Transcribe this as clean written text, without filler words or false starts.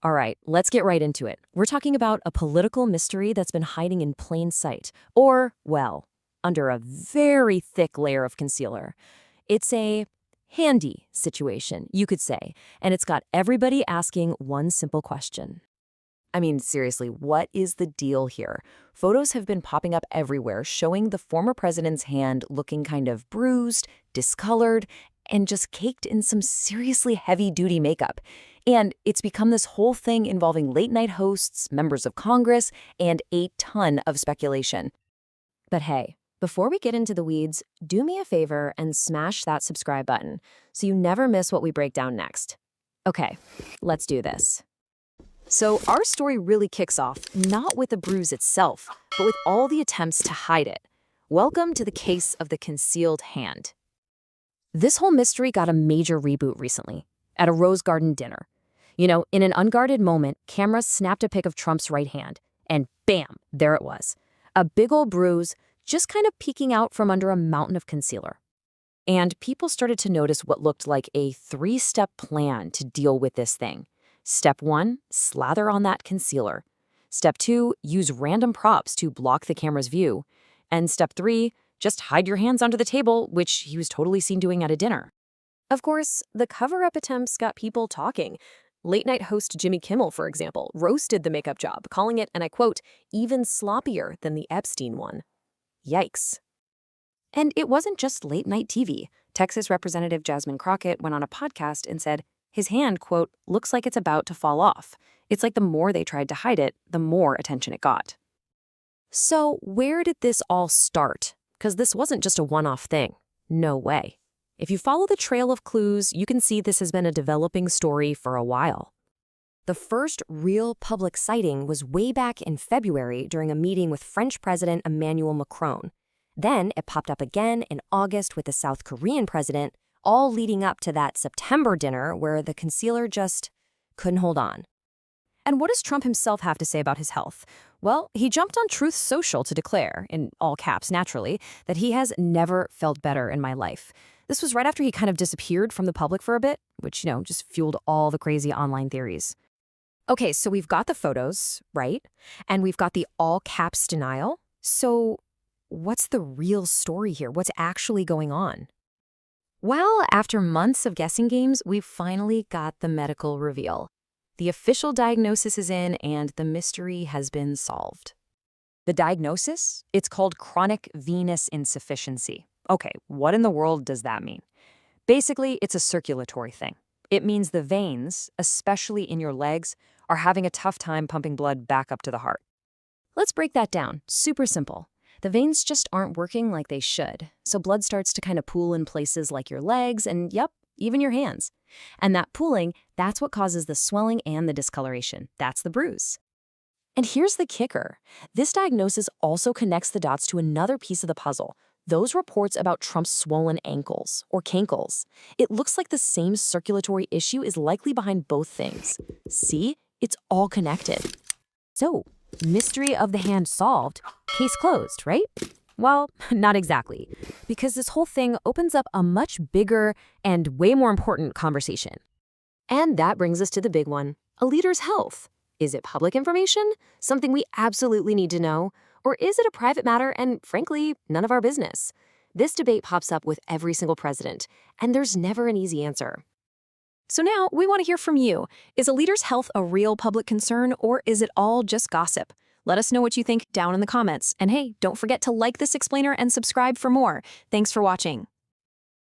All right, let's get right into it. We're talking about a political mystery that's been hiding in plain sight, or, well, under a very thick layer of concealer. It's a handy situation, you could say, and it's got everybody asking one simple question. I mean, seriously, what is the deal here? Photos have been popping up everywhere showing the former president's hand looking kind of bruised, discolored, and just caked in some seriously heavy-duty makeup. And it's become this whole thing involving late-night hosts, members of Congress, and a ton of speculation. But hey, before we get into the weeds, do me a favor and smash that subscribe button so you never miss what we break down next. Okay, let's do this. So our story really kicks off not with the bruise itself, but with all the attempts to hide it. Welcome to the case of the concealed hand. This whole mystery got a major reboot recently, at a Rose Garden dinner. You know, in an unguarded moment, cameras snapped a pic of Trump's right hand, and bam, there it was. A big old bruise, just kind of peeking out from under a mountain of concealer. And people started to notice what looked like a three-step plan to deal with this thing. Step 1, slather on that concealer. Step 2, use random props to block the camera's view. And Step 3, just hide your hands under the table, which he was totally seen doing at a dinner. Of course, the cover-up attempts got people talking. Late-night host Jimmy Kimmel, for example, roasted the makeup job, calling it, and I quote, even sloppier than the Epstein one. Yikes. And it wasn't just late-night TV. Texas Representative Jasmine Crockett went on a podcast and said, his hand, quote, looks like it's about to fall off. It's like the more they tried to hide it, the more attention it got. So where did this all start? Because this wasn't just a one-off thing. No way. If you follow the trail of clues, you can see this has been a developing story for a while. The first real public sighting was way back in February during a meeting with French President Emmanuel Macron. Then it popped up again in August with the South Korean president, all leading up to that September dinner where the concealer just couldn't hold on. And what does Trump himself have to say about his health? Well, he jumped on Truth Social to declare, in all caps naturally, that he has never felt better in my life. This was right after he kind of disappeared from the public for a bit, which, just fueled all the crazy online theories. Okay, so we've got the photos, right? And we've got the all caps denial. So what's the real story here? What's actually going on? Well, after months of guessing games, we've finally got the medical reveal. The official diagnosis is in, and the mystery has been solved. The diagnosis? It's called chronic venous insufficiency. Okay, what in the world does that mean? Basically, it's a circulatory thing. It means the veins, especially in your legs, are having a tough time pumping blood back up to the heart. Let's break that down. Super simple. The veins just aren't working like they should, so blood starts to kind of pool in places like your legs and, yep, even your hands. And that pooling, that's what causes the swelling and the discoloration. That's the bruise. And here's the kicker. This diagnosis also connects the dots to another piece of the puzzle. Those reports about Trump's swollen ankles, or cankles. It looks like the same circulatory issue is likely behind both things. See? It's all connected. So, mystery of the hand solved, case closed, right? Well, not exactly, because this whole thing opens up a much bigger and way more important conversation. And that brings us to the big one, a leader's health. Is it public information? Something we absolutely need to know? Or is it a private matter and, frankly, none of our business? This debate pops up with every single president, and there's never an easy answer. So now we want to hear from you. Is a leader's health a real public concern, or is it all just gossip? Let us know what you think down in the comments. And hey, don't forget to like this explainer and subscribe for more. Thanks for watching.